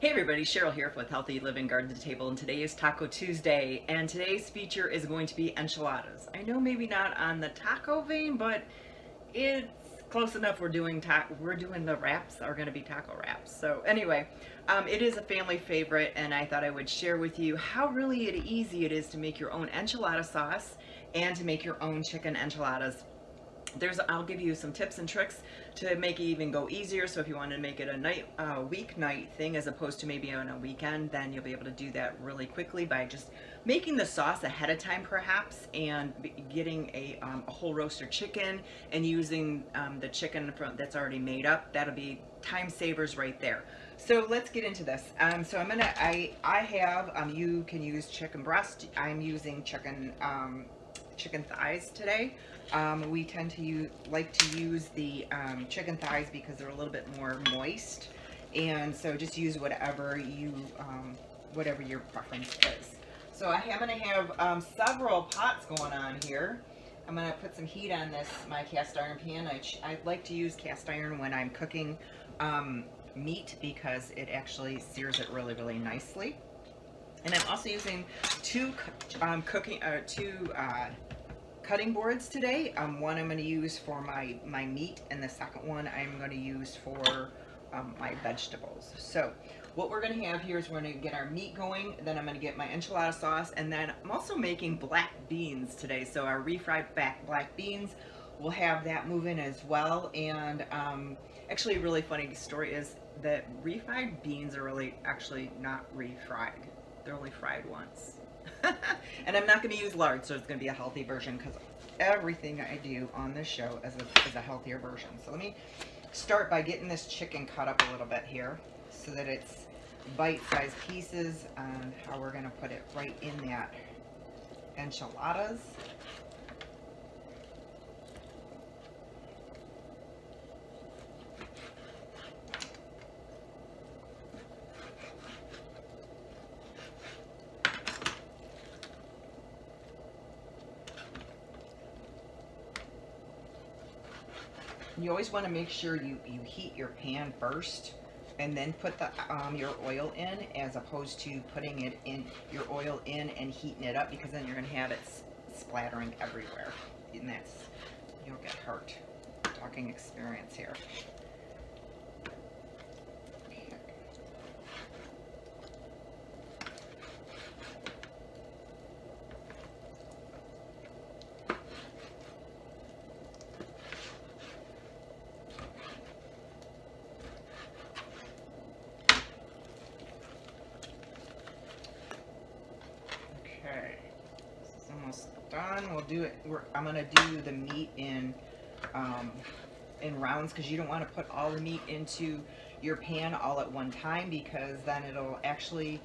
Hey everybody, Cheryl here with Healthy Living Garden to Table, and today is Taco Tuesday, and today's feature is going to be enchiladas. I know maybe not on the taco vein, but it's close enough. We're doing the wraps are going to be taco wraps. So anyway, it is a family favorite, and I thought I would share with you how really easy it is to make your own enchilada sauce and to make your own chicken enchiladas. I'll give you some tips and tricks to make it even go easier. So if you want to make it a weeknight thing as opposed to maybe on a weekend, then you'll be able to do that really quickly by just making the sauce ahead of time perhaps, and getting a whole roaster chicken and using the chicken that's already made up. That'll be time savers right there. So let's get into this. So I have, you can use chicken breast. I'm using chicken thighs today. We tend to like to use the chicken thighs because they're a little bit more moist, and so just use whatever your preference is. So I'm going to have several pots going on here. I'm going to put some heat on my cast iron pan. I like to use cast iron when I'm cooking meat because it actually sears it really, really nicely. And I'm also using two cutting boards today. One I'm going to use for my meat, and the second one I'm going to use for my vegetables. So what we're going to have here is we're going to get our meat going, then I'm going to get my enchilada sauce, and then I'm also making black beans today. So our refried black beans, we'll have that moving as well. And actually a really funny story is that refried beans are really actually not refried. They're only fried once. And I'm not going to use lard, so it's going to be a healthy version because everything I do on this show is a healthier version. So let me start by getting this chicken cut up a little bit here so that it's bite-sized pieces, and how we're going to put it right in that enchiladas. You always want to make sure you heat your pan first and then put your oil in, as opposed to putting your oil in and heating it up, because then you're going to have it splattering everywhere, and you'll get hurt. Talking experience here. Done. We'll do it. I'm going to do the meat in rounds, because you don't want to put all the meat into your pan all at one time, because then it'll actually,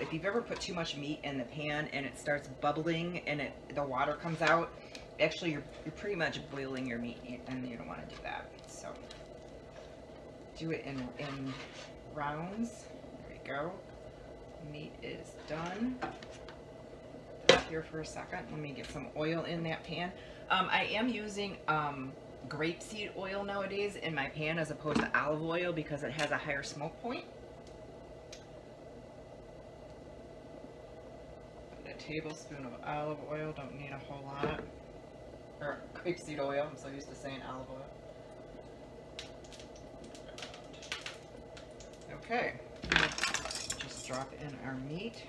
if you've ever put too much meat in the pan and it starts bubbling and the water comes out, actually you're pretty much boiling your meat, and you don't want to do that. So do it in rounds. There we go. Meat is done. Here for a second. Let me get some oil in that pan. I am using grapeseed oil nowadays in my pan as opposed to olive oil because it has a higher smoke point. Put a tablespoon of olive oil, don't need a whole lot. Or grapeseed oil, I'm so used to saying olive oil. Okay, just drop in our meat.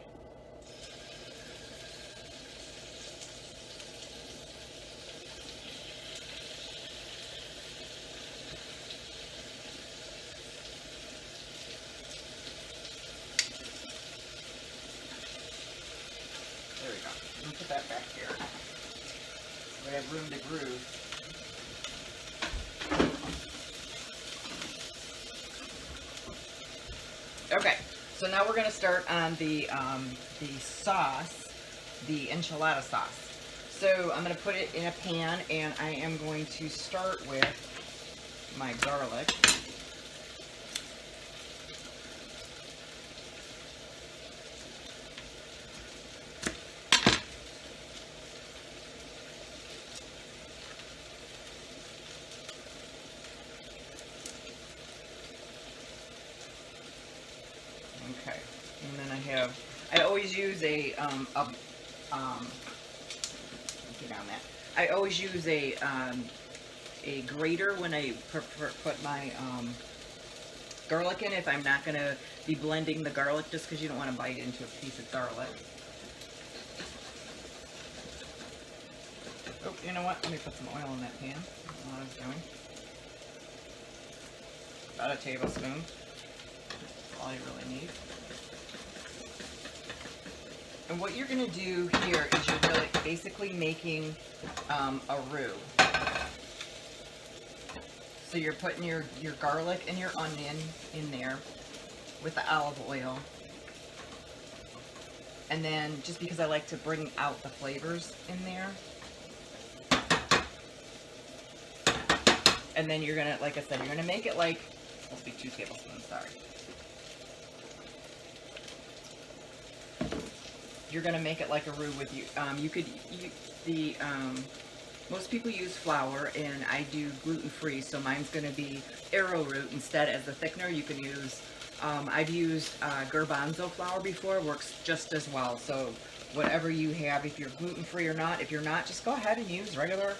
There we go. Let me put that back here. So we have room to groove. Okay, so now we're going to start on the sauce, the enchilada sauce. So I'm going to put it in a pan, and I am going to start with my garlic. Okay, and then I always use get on that. I always use a grater when I put my garlic in, if I'm not going to be blending the garlic, just because you don't want to bite into a piece of garlic. Oh, you know what? Let me put some oil in that pan. That's what I was doing. About a tablespoon. That's all you really need. And what you're going to do here is you're really basically making a roux. So you're putting your garlic and your onion in there with the olive oil. And then, just because I like to bring out the flavors in there. And then you're going to, like I said, you're going to make it like, it's supposed to be 2 tablespoons, sorry. You're going to make it like a roux with you. Most people use flour, and I do gluten-free, so mine's going to be arrowroot instead as the thickener. You can use, I've used garbanzo flour before, works just as well. So whatever you have, if you're gluten-free or not. If you're not, just go ahead and use regular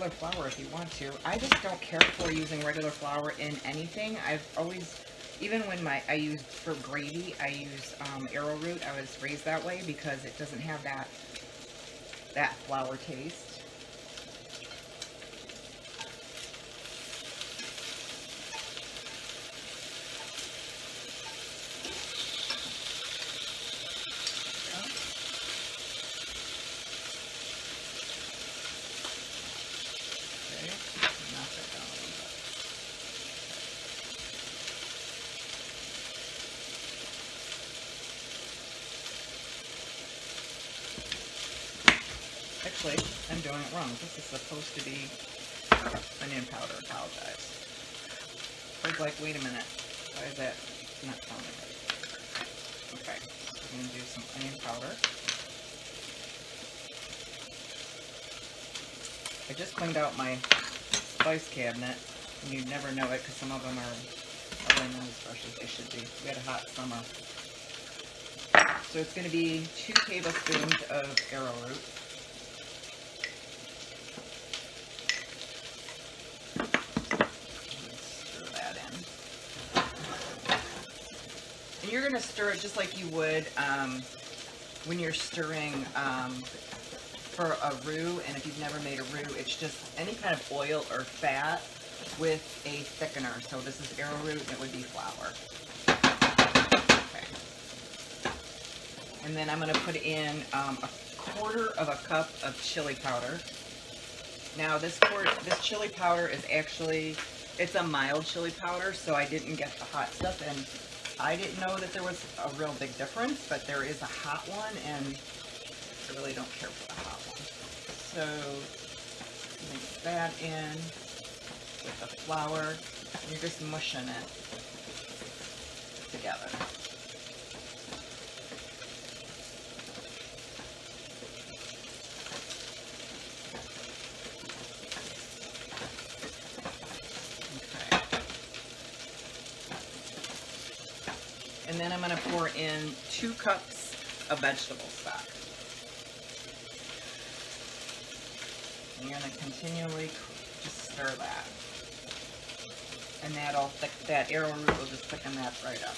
flour if you want to. I just don't care for using regular flour in anything. I've always, even when I use for gravy, I use arrowroot. I was raised that way because it doesn't have that flour taste. Actually, I'm doing it wrong. This is supposed to be onion powder. Apologize. I was like, wait a minute. Why is that not telling me? Okay, so I'm going to do some onion powder. I just cleaned out my spice cabinet, and you'd never know it because some of them are really not as fresh as they should be. We had a hot summer. So it's going to be 2 tablespoons of arrowroot. You're going to stir it just like you would when you're stirring for a roux. And if you've never made a roux, it's just any kind of oil or fat with a thickener. So this is arrowroot, and it would be flour. Okay. And then I'm going to put in a 1/4 of a cup of chili powder. Now this chili powder is actually, it's a mild chili powder, so I didn't get the hot stuff, and I didn't know that there was a real big difference, but there is a hot one, and I really don't care for the hot one. So mix that in with the flour, and you're just mushing it together. And then I'm going to pour in 2 cups of vegetable stock. And you're going to continually just stir that. And that arrowroot will just thicken that right up.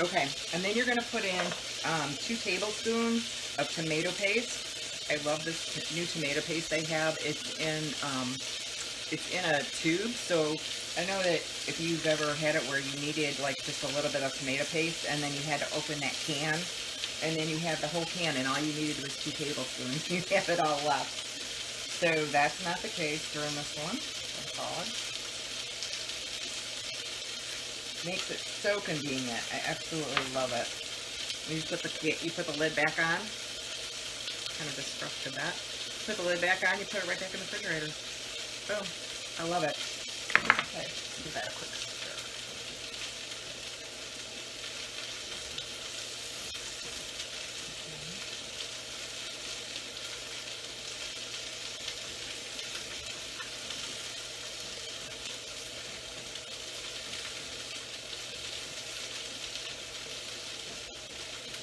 Okay, and then you're going to put in 2 tablespoons of tomato paste. I love this new tomato paste they have. It's in it's in a tube, so I know that if you've ever had it where you needed like just a little bit of tomato paste and then you had to open that can and then you have the whole can and all you needed was 2 tablespoons. You have it all left. So that's not the case during this one. Thank God. Makes it so convenient. I absolutely love it. You put the lid back on. Kind of disrupted that. Put the lid back on, you put it right back in the refrigerator. Boom. I love it. Okay, give that a quick stir.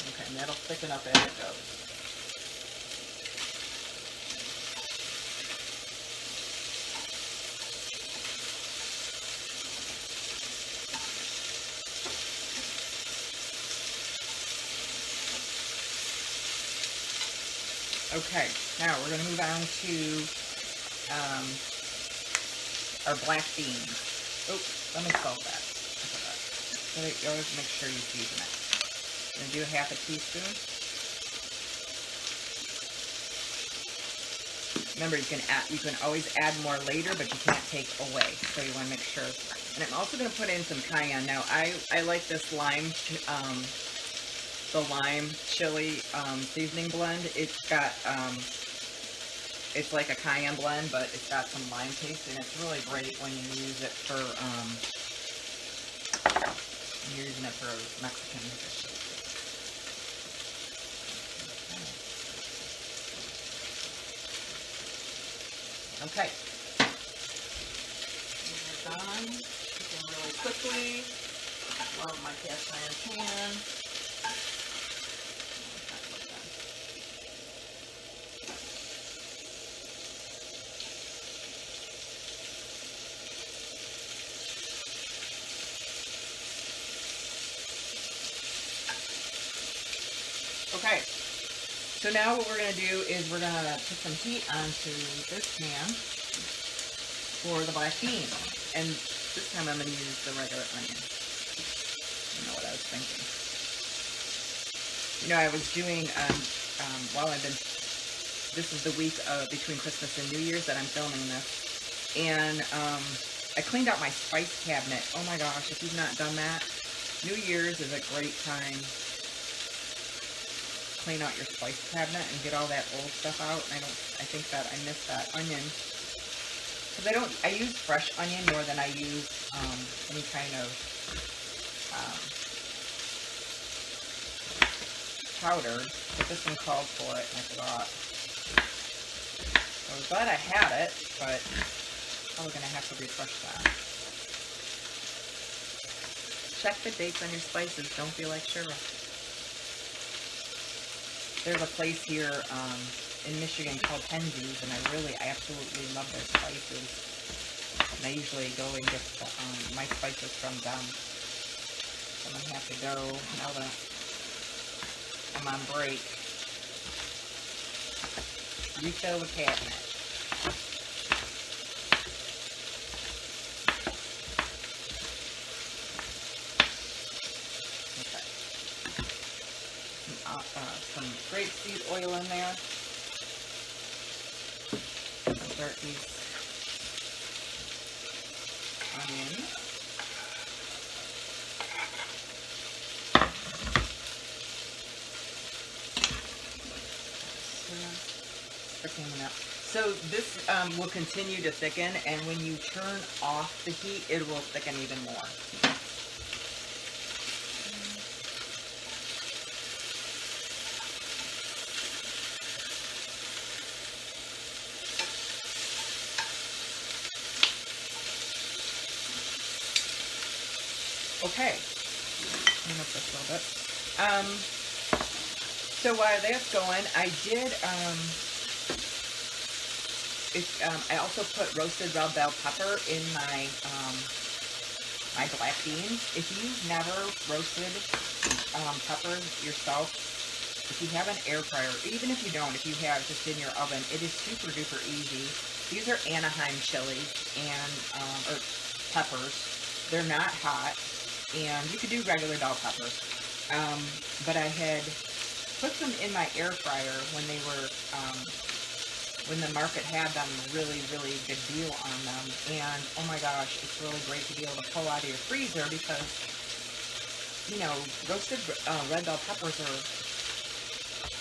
Okay, and that'll thicken up as it goes. Okay, now we're going to move on to our black beans. Oh, let me salt that. You always make sure you season it. I'm going to do a half a teaspoon. Remember, you can always add more later, but you can't take away. So you want to make sure. And I'm also going to put in some cayenne. Now, I like this the lime chili seasoning blend. It's got it's like a cayenne blend, but it's got some lime taste, and it's really great when you use it for Mexican dishes. Okay. We're done. Cooking really quickly. Love my cast iron pan. Okay, so now what we're going to do is we're going to put some heat onto this pan for the black beans. And this time I'm going to use the regular onion. I know what I was thinking. You know, I was doing, this is the week between Christmas and New Year's that I'm filming this. And I cleaned out my spice cabinet. Oh my gosh, if you've not done that, New Year's is a great time. Clean out your spice cabinet and get all that old stuff out. And I think that I missed that onion. Because I use fresh onion more than I use any kind of powder. But this one called for it and I forgot. I was glad I had it, but probably going to have to refresh that. Check the dates on your spices. Don't be like Shira. There's a place here in Michigan called Henzies, and I absolutely love their spices. And I usually go and get my spices from them. So I'm going to have to go, now that I'm on break, refill the cabinet. Some grapeseed oil in there. Start these onions. So this will continue to thicken, and when you turn off the heat, it will thicken even more. Okay, clean up this a little bit. So while that's going, I did, I also put roasted red bell pepper in my my black beans. If you've never roasted peppers yourself, if you have an air fryer, even if you don't, if you have just in your oven, it is super duper easy. These are Anaheim chilies and or peppers. They're not hot, and you could do regular bell peppers. But I had put them in my air fryer when they were when the market had them, really good deal on them. And oh my gosh, it's really great to be able to pull out of your freezer because, you know, roasted red bell peppers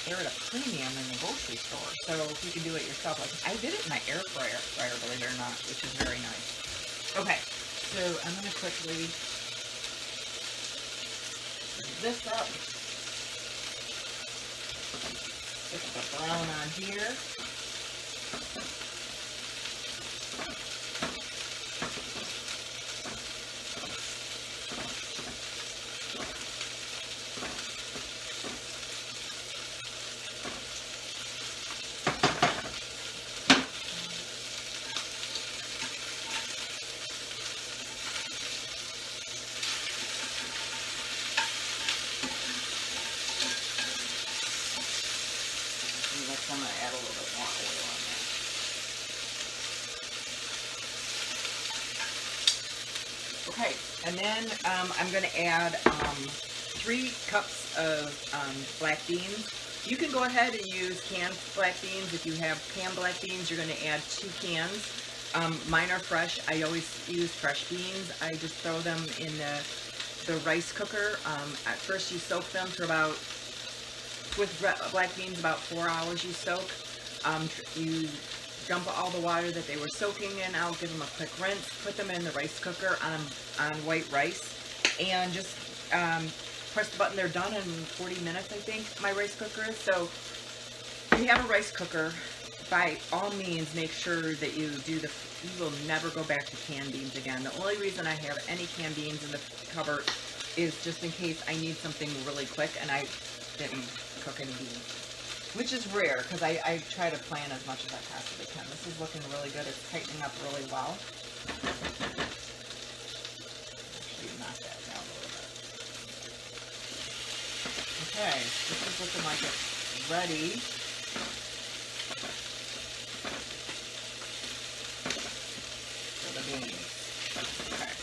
they're at a premium in the grocery store. So if you can do it yourself, like I did it in my air fryer, believe it or not, which is very nice. Okay, so I'm gonna quickly bring this up. Put the brown on here. I'm going to add a little bit more oil on there. Okay, and then I'm going to add 3 cups of black beans. You can go ahead and use canned black beans. If you have canned black beans, you're going to add 2 cans. Mine are fresh. I always use fresh beans. I just throw them in the rice cooker. At first you soak them for about, with black beans, about 4 hours you soak. You dump all the water that they were soaking in out, give them a quick rinse, put them in the rice cooker on white rice, and just press the button. They're done in 40 minutes, I think, my rice cooker is. So if you have a rice cooker, by all means, make sure that you do you will never go back to canned beans again. The only reason I have any canned beans in the cupboard is just in case I need something really quick and I didn't cook any beans, which is rare because I try to plan as much as I possibly can. This is looking really good. It's tightening up really well. Actually, knock that down a little bit. Okay, this is looking like it's ready. For the beans. Okay,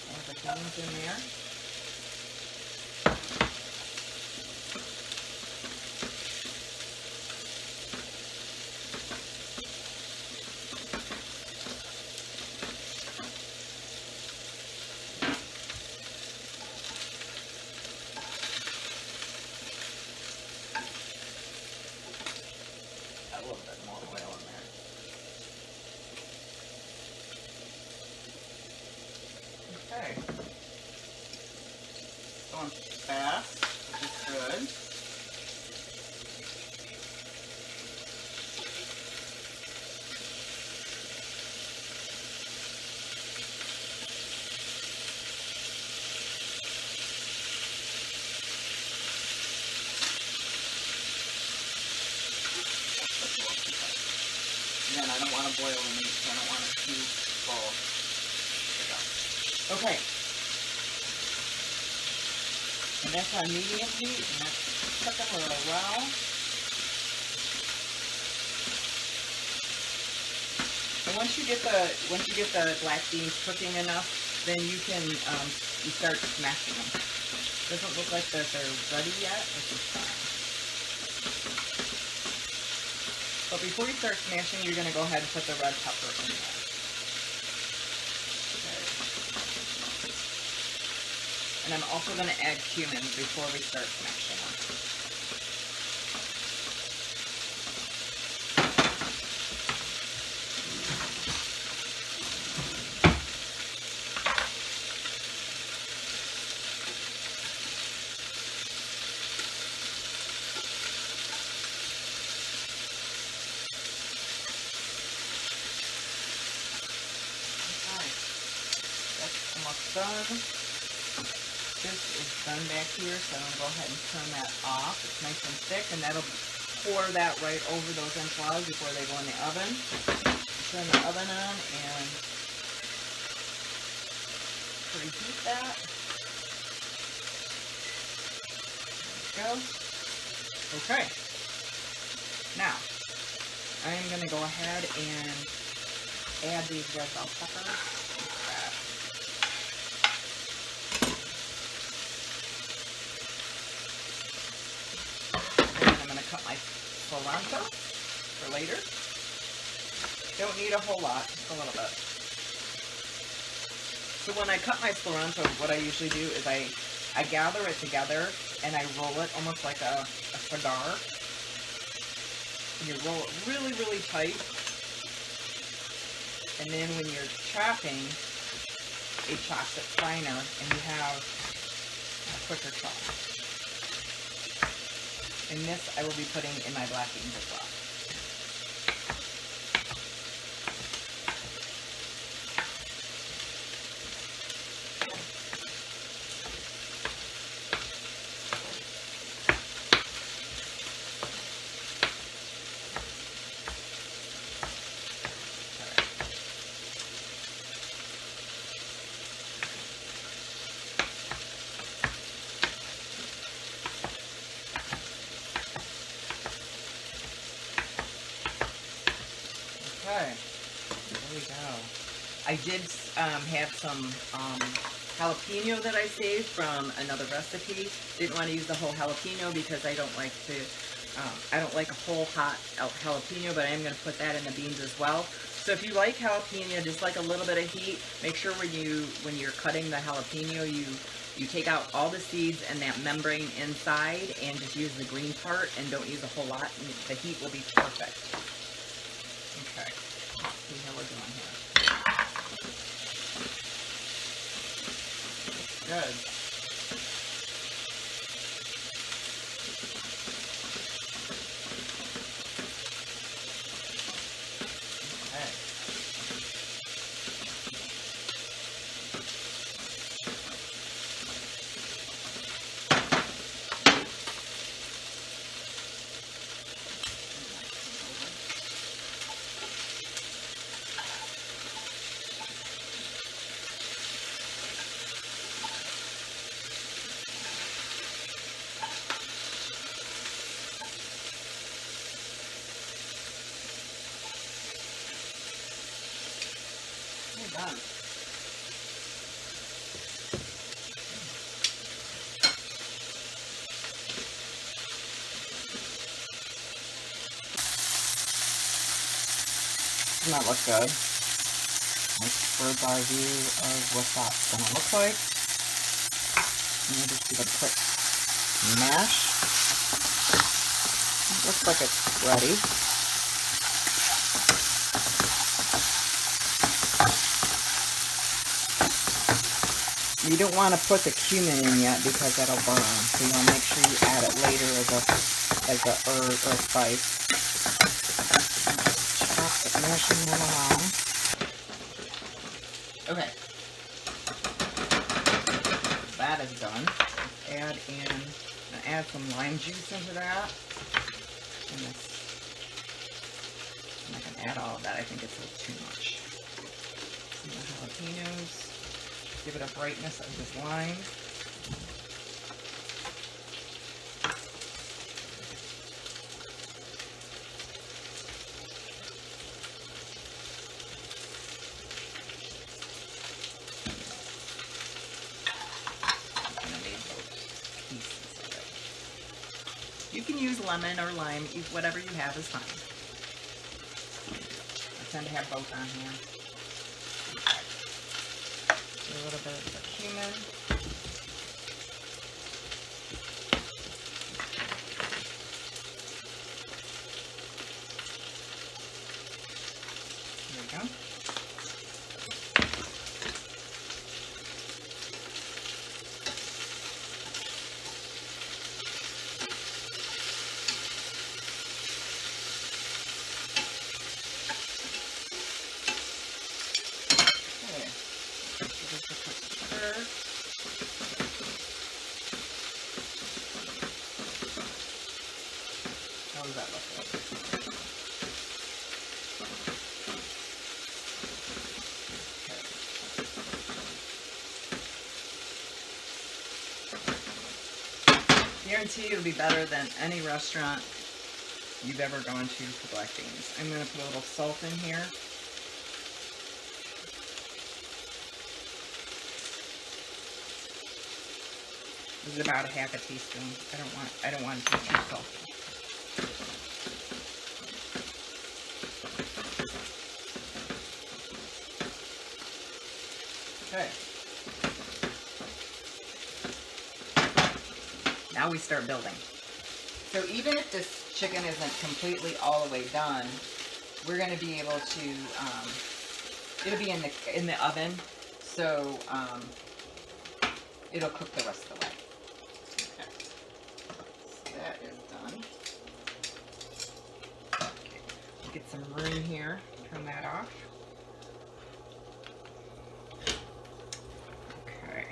add the beans in there. A little bit more oil in there. Okay. Going fast, which is good. Again, I don't want to boil the meat, so I don't want it too full. There we go. Okay. And that's on medium heat, and that's cooking really well. And once you get the black beans cooking enough, then you can you start smashing them. Doesn't look like that they're ready yet, which is fine. But before you start smashing, you're going to go ahead and put the red pepper in there. Okay. And I'm also going to add cumin before we start smashing them. Done. This is done back here, so I'm going to go ahead and turn that off. It's nice and thick, and that'll pour that right over those enchiladas before they go in the oven. Turn the oven on and preheat that. There we go. Okay. Now, I'm going to go ahead and add these red bell peppers. And I'm going to cut my cilantro for later. Don't need a whole lot, just a little bit. So when I cut my cilantro, what I usually do is I gather it together and I roll it almost like a cigar. And you roll it really, really tight. And then when you're chopping, it chops it finer and you have a quicker chop. And this I will be putting in my black beans as well. Okay, there we go. I did have some jalapeno that I saved from another recipe. Didn't want to use the whole jalapeno because I don't like to, I don't like a whole hot jalapeno, but I am going to put that in the beans as well. So if you like jalapeno, just like a little bit of heat, make sure when you're cutting the jalapeno, you take out all the seeds and that membrane inside and just use the green part and don't use a whole lot. And the heat will be perfect. Okay, let's see how we're doing here. Good. Okay. Done. Doesn't that look good? Nice bird's eye view of what that's going to look like. And we'll just give it a quick mash. It looks like it's ready. You don't want to put the cumin in yet because that'll burn. So you want to make sure you add it later as a herb or a spice. Chop it, mashing it along. Okay. That is done. Add some lime juice into that. And I'm not gonna add all of that. I think it's a little too much. Some jalapenos. Give it a brightness of this lime. You can use lemon or lime, whatever you have is fine. I tend to have both on here. A little bit of the cumin. There we go. How does that look like? Okay. Guarantee it'll be better than any restaurant you've ever gone to for black beans. I'm going to put a little salt in here. This is about a half a teaspoon. I don't want it to be too salty. Okay. Now we start building. So even if this chicken isn't completely all the way done, we're going to be able to, it'll be in the oven, so it'll cook the rest of the way. Okay. So that is done. Okay. Get some room here. Turn that off. Okay.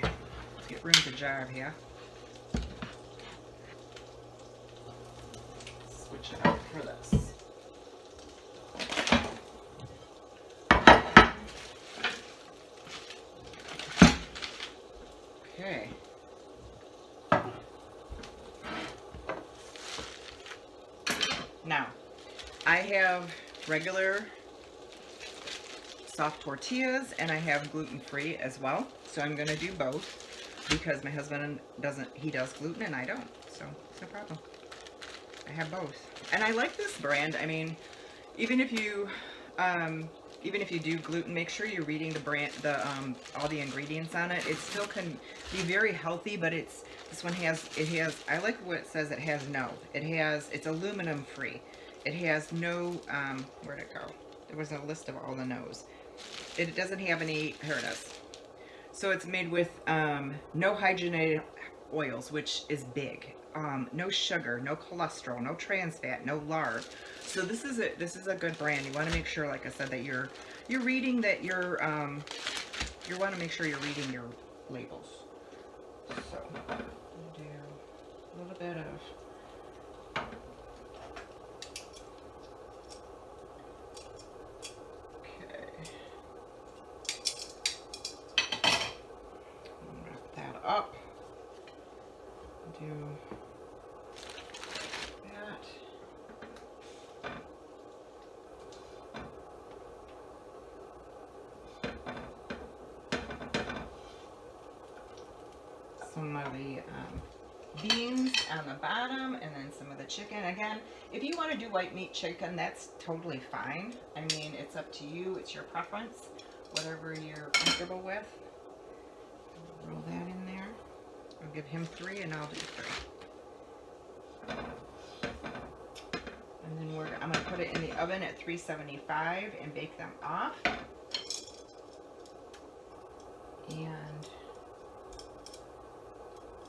Let's get room to jive here. Switch it out for this. Okay. Now, I have regular soft tortillas and I have gluten-free as well. So I'm going to do both because my husband he does gluten and I don't. So it's no problem. I have both. And I like this brand. I mean, even if you do gluten, make sure you're reading the brand, all the ingredients on it. It still can be very healthy, but this one has, I like what it says. It's aluminum free. It has no, where'd it go? There was a list of all the no's. It doesn't have any, here it is. So it's made with no hydrogenated oils, which is big. No sugar, no cholesterol, no trans fat, no lard. So this is a good brand. You want to make sure, like I said, that you're reading that you want to make sure you're reading your labels. So I'm gonna do a little bit of wrap that up. Do that. Some of the beans on the bottom, and then some of the chicken. Again, if you want to do white meat chicken, that's totally fine. I mean, it's up to you. It's your preference, whatever you're comfortable with. Roll that in there. I'll give him 3 and I'll do 3. And then I'm going to put it in the oven at 375 and bake them off. And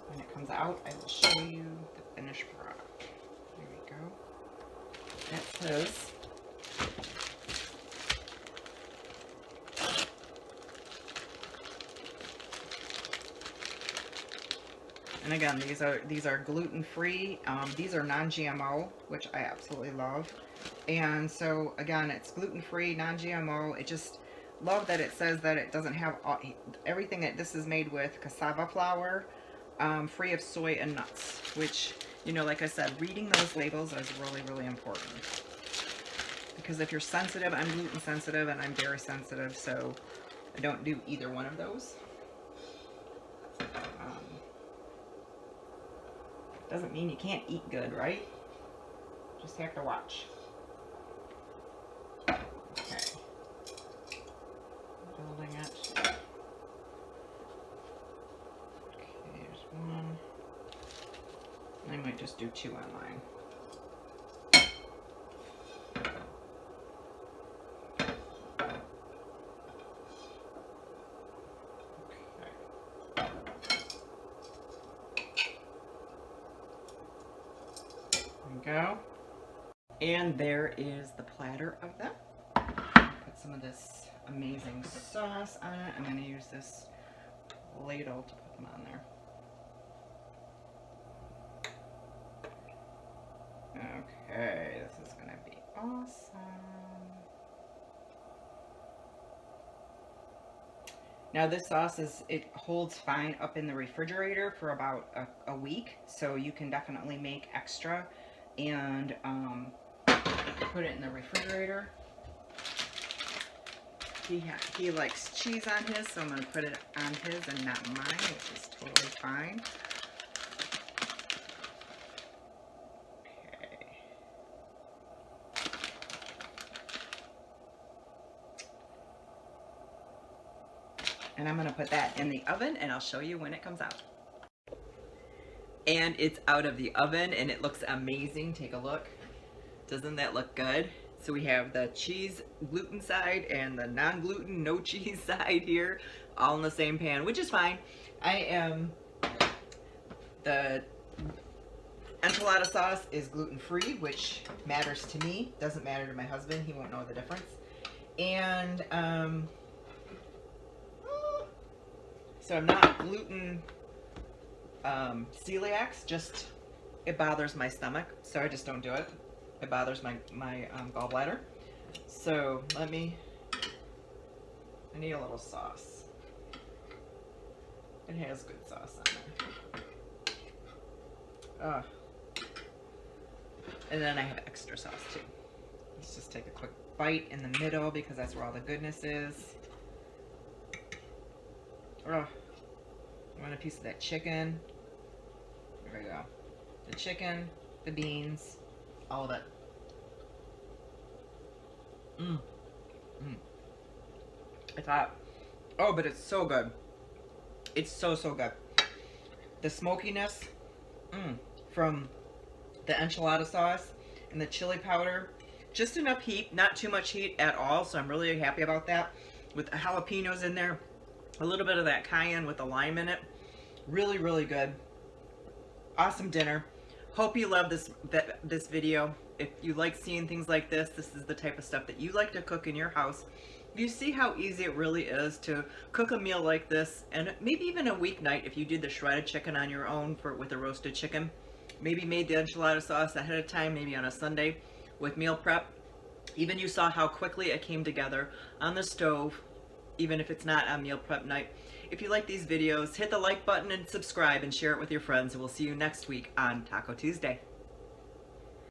when it comes out, I will show you the finished product. There we go. That's his. And again, these are gluten-free. These are non-GMO, which I absolutely love. And so again, it's gluten-free, non-GMO. It just love that it says that it doesn't have everything that this is made with cassava flour, free of soy and nuts. Which, you know, like I said, reading those labels is really, really important. Because if you're sensitive, I'm gluten sensitive and I'm very sensitive, so I don't do either one of those. Doesn't mean you can't eat good, right? Just have to watch. Okay. Building it. Okay, there's one. I might just do 2 on mine. Go. And there is the platter of them. Put some of this amazing sauce on it. I'm going to use this ladle to put them on there. Okay, this is going to be awesome. Now this sauce it holds fine up in the refrigerator for about a week, so you can definitely make extra and put it in the refrigerator. He likes cheese on his, so I'm going to put it on his and not mine, which is totally fine. And I'm gonna put that in the oven and I'll show you when it comes out. And it's out of the oven and it looks amazing. Take a look. Doesn't that look good? So we have the cheese gluten side and the non-gluten, no cheese side here, all in the same pan, which is fine. The enchilada sauce is gluten-free, which matters to me. Doesn't matter to my husband. He won't know the difference. And so I'm not gluten celiac, just it bothers my stomach, so I just don't do it. It bothers my gallbladder. So I need a little sauce. It has good sauce on there. And then I have extra sauce too. Let's just take a quick bite in the middle because that's where all the goodness is. I want a piece of that chicken. There we go. The chicken, the beans, all of it. I thought, oh, but it's so good. It's so good. The smokiness from the enchilada sauce and the chili powder. Just enough heat, not too much heat at all, so I'm really happy about that. With the jalapenos in there, a little bit of that cayenne with the lime in it. Really, really good. Awesome dinner. Hope you love this video. If you like seeing things like this is the type of stuff that you like to cook in your house. You see how easy it really is to cook a meal like this, and maybe even a weeknight if you did the shredded chicken on your own with the roasted chicken. Maybe made the enchilada sauce ahead of time, maybe on a Sunday with meal prep. Even you saw how quickly it came together on the stove, even if it's not on meal prep night. If you like these videos, hit the like button and subscribe and share it with your friends, and we'll see you next week on Taco Tuesday.